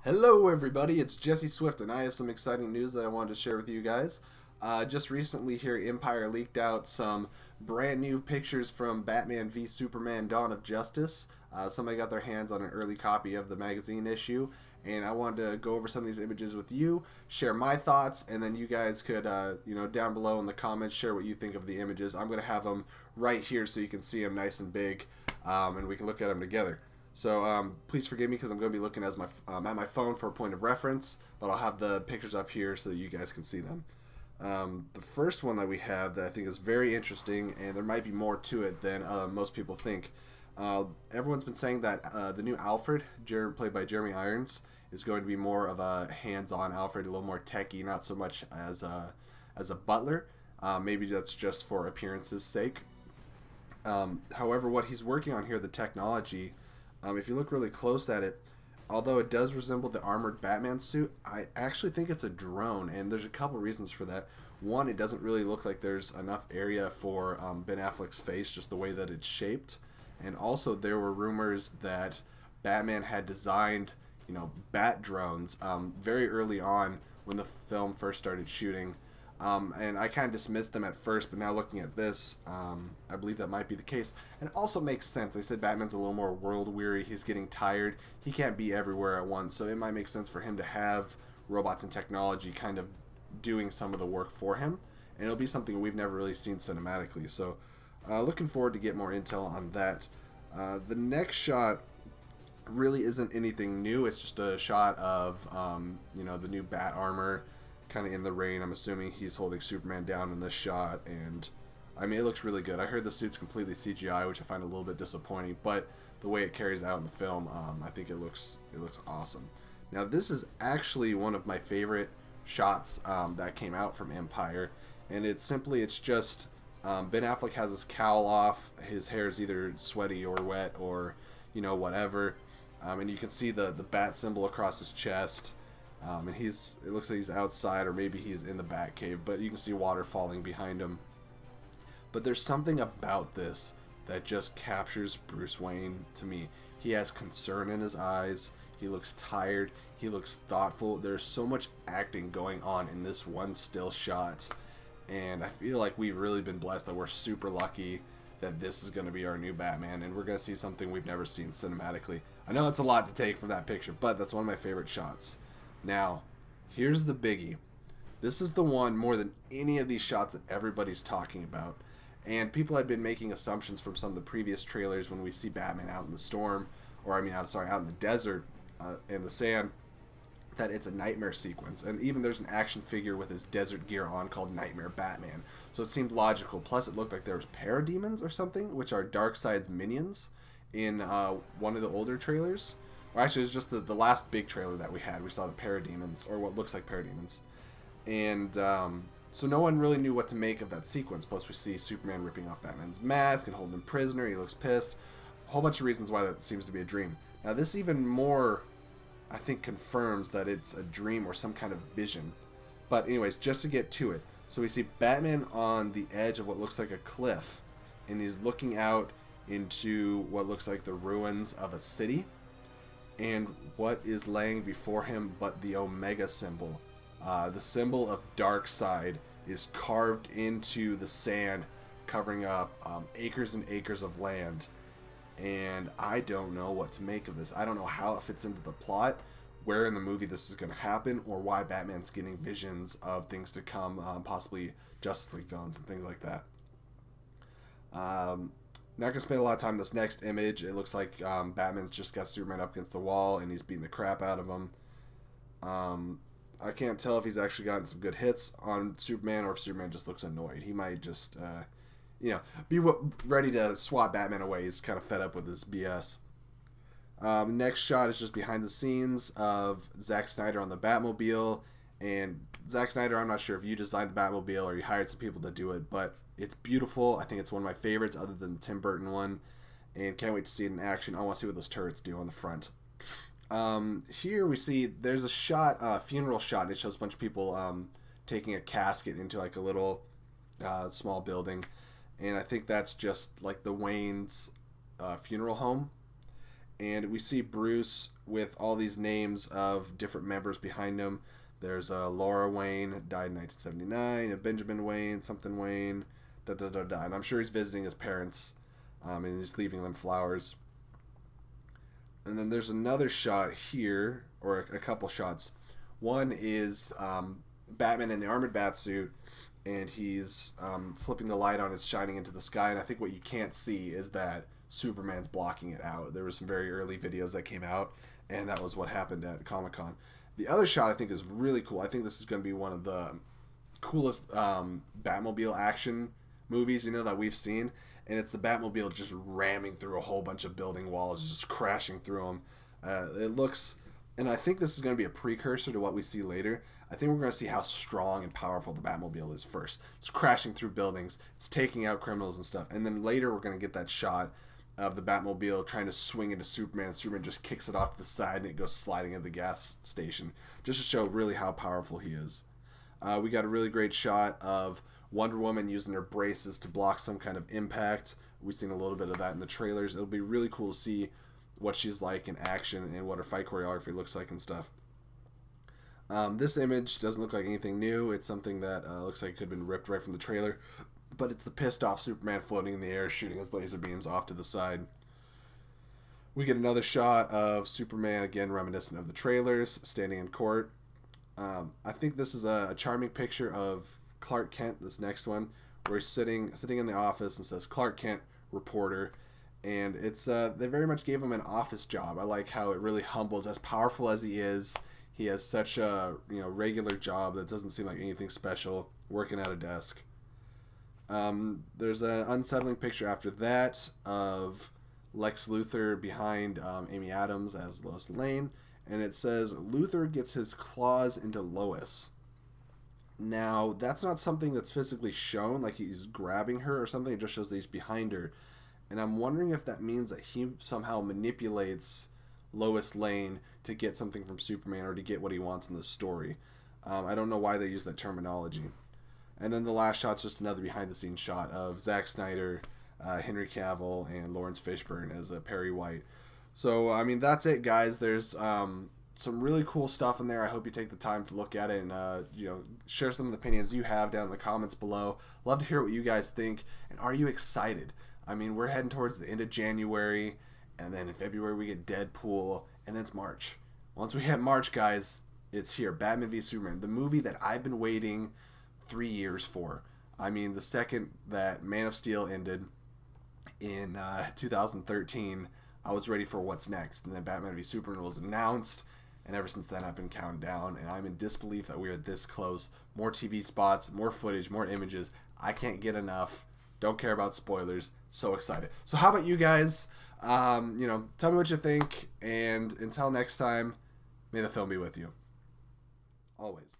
Hello, everybody. It's Jesse Swift, and I have some exciting news that I wanted to share with you guys. Just recently, here, Empire leaked out some brand new pictures from Batman v Superman: Dawn of Justice. Somebody got their hands on an early copy of the magazine issue, and I wanted to go over some of these images with you, share my thoughts, and then you guys could, down below in the comments, share what you think of the images. I'm going to have them right here so you can see them nice and big, and we can look at them together. So please forgive me because I'm going to be looking at my phone for a point of reference, but I'll have the pictures up here so that you guys can see them. The first one that we have that I think is very interesting, and there might be more to it than most people think. Everyone's been saying that the new Alfred, played by Jeremy Irons, is going to be more of a hands-on Alfred, a little more techy, not so much as a butler. Maybe that's just for appearance's sake. However, what he's working on here, the technology, if you look really close at it, although it does resemble the armored Batman suit, I actually think it's a drone, and there's a couple reasons for that. One, it doesn't really look like there's enough area for Ben Affleck's face, just the way that it's shaped. And also, there were rumors that Batman had designed, bat drones very early on when the film first started shooting. And I kind of dismissed them at first, but now looking at this, I believe that might be the case. And it also makes sense. They said Batman's a little more world weary. He's getting tired. He can't be everywhere at once. So it might make sense for him to have robots and technology kind of doing some of the work for him. And it'll be something we've never really seen cinematically. So looking forward to get more intel on that. The next shot really isn't anything new. It's just a shot of, the new bat armor kind of in the rain. I'm assuming he's holding Superman down in this shot, and I mean, it looks really good. I heard the suit's completely CGI, which I find a little bit disappointing, but the way it carries out in the film, I think it looks awesome. Now, this is actually one of my favorite shots that came out from Empire, and it's just Ben Affleck has his cowl off. His hair is either sweaty or wet or whatever, and you can see the bat symbol across his chest. And it looks like he's outside, or maybe he's in the Batcave, but you can see water falling behind him. But there's something about this that just captures Bruce Wayne to me. He has concern in his eyes. He looks tired. He looks thoughtful. There's so much acting going on in this one still shot. And I feel like we've really been blessed that we're super lucky that this is going to be our new Batman, and we're going to see something we've never seen cinematically. I know it's a lot to take from that picture, but that's one of my favorite shots. Now, here's the biggie. This is the one more than any of these shots that everybody's talking about. And people had been making assumptions from some of the previous trailers when we see Batman out in the storm, out in the desert, in the sand, that it's a nightmare sequence. And even there's an action figure with his desert gear on called Nightmare Batman. So it seemed logical. Plus, it looked like there was parademons or something, which are Darkseid's minions in one of the older trailers. Or actually, it was just the last big trailer that we had. We saw the parademons, or what looks like parademons. And so no one really knew what to make of that sequence. Plus, we see Superman ripping off Batman's mask and holding him prisoner. He looks pissed. A whole bunch of reasons why that seems to be a dream. Now, this even more, I think, confirms that it's a dream or some kind of vision. But anyways, just to get to it. So we see Batman on the edge of what looks like a cliff. And he's looking out into what looks like the ruins of a city. And what is laying before him but the Omega symbol. The symbol of Darkseid is carved into the sand, covering up acres and acres of land. And I don't know what to make of this. I don't know how it fits into the plot, where in the movie this is going to happen, or why Batman's getting visions of things to come, possibly Justice League villains and things like that. Not going to spend a lot of time on this next image. It looks like Batman's just got Superman up against the wall, and he's beating the crap out of him. I can't tell if he's actually gotten some good hits on Superman, or if Superman just looks annoyed. He might just, be ready to swat Batman away. He's kind of fed up with his BS. Next shot is just behind the scenes of Zack Snyder on the Batmobile. And Zack Snyder, I'm not sure if you designed the Batmobile or you hired some people to do it, but it's beautiful. I think it's one of my favorites other than the Tim Burton one. And can't wait to see it in action. I want to see what those turrets do on the front. Here we see there's a shot, funeral shot, and it shows a bunch of people taking a casket into like a little small building. And I think that's just like the Wayne's funeral home. And we see Bruce with all these names of different members behind him. There's Laura Wayne, died in 1979, a Benjamin Wayne, something Wayne, da da da da. And I'm sure he's visiting his parents, and he's leaving them flowers. And then there's another shot here, or a couple shots. One is Batman in the armored batsuit, and he's flipping the light on, it's shining into the sky. And I think what you can't see is that Superman's blocking it out. There were some very early videos that came out, and that was what happened at Comic-Con. The other shot I think is really cool. I think this is going to be one of the coolest Batmobile action movies, that we've seen. And it's the Batmobile just ramming through a whole bunch of building walls, just crashing through them. It looks, and I think this is going to be a precursor to what we see later. I think we're going to see how strong and powerful the Batmobile is first. It's crashing through buildings. It's taking out criminals and stuff. And then later we're going to get that shot of the Batmobile trying to swing into Superman. Superman just kicks it off to the side and it goes sliding into the gas station, just to show really how powerful he is. We got a really great shot of Wonder Woman using her braces to block some kind of impact. We've seen a little bit of that in the trailers. It'll be really cool to see what she's like in action and what her fight choreography looks like and stuff. This image doesn't look like anything new. It's something that looks like it could have been ripped right from the trailer. But it's the pissed off Superman floating in the air, shooting his laser beams off to the side. We get another shot of Superman, again reminiscent of the trailers, standing in court. I think this is a charming picture of Clark Kent, this next one, where he's sitting in the office and says, "Clark Kent, reporter." And it's they very much gave him an office job. I like how it really humbles. As powerful as he is, he has such a regular job that doesn't seem like anything special, working at a desk. There's an unsettling picture after that of Lex Luthor behind Amy Adams as Lois Lane, and it says Luthor gets his claws into Lois. Now, that's not something that's physically shown, like he's grabbing her or something. It just shows that he's behind her. And I'm wondering if that means that he somehow manipulates Lois Lane to get something from Superman or to get what he wants in the story. I don't know why they use that terminology. And then the last shot's just another behind-the-scenes shot of Zack Snyder, Henry Cavill, and Lawrence Fishburne as Perry White. So, I mean, that's it, guys. There's some really cool stuff in there. I hope you take the time to look at it and, share some of the opinions you have down in the comments below. Love to hear what you guys think. And are you excited? I mean, we're heading towards the end of January, and then in February we get Deadpool, and then it's March. Once we hit March, guys, it's here. Batman v Superman, the movie that I've been waiting 3 years for. I mean, the second that Man of Steel ended in 2013, I was ready for what's next. And then Batman v Superman was announced, and ever since then I've been counting down, and I'm in disbelief that we are this close. More TV spots, more footage, more images. I can't get enough. Don't care about spoilers. So excited. So how about you guys? Tell me what you think, and until next time, may the film be with you. Always.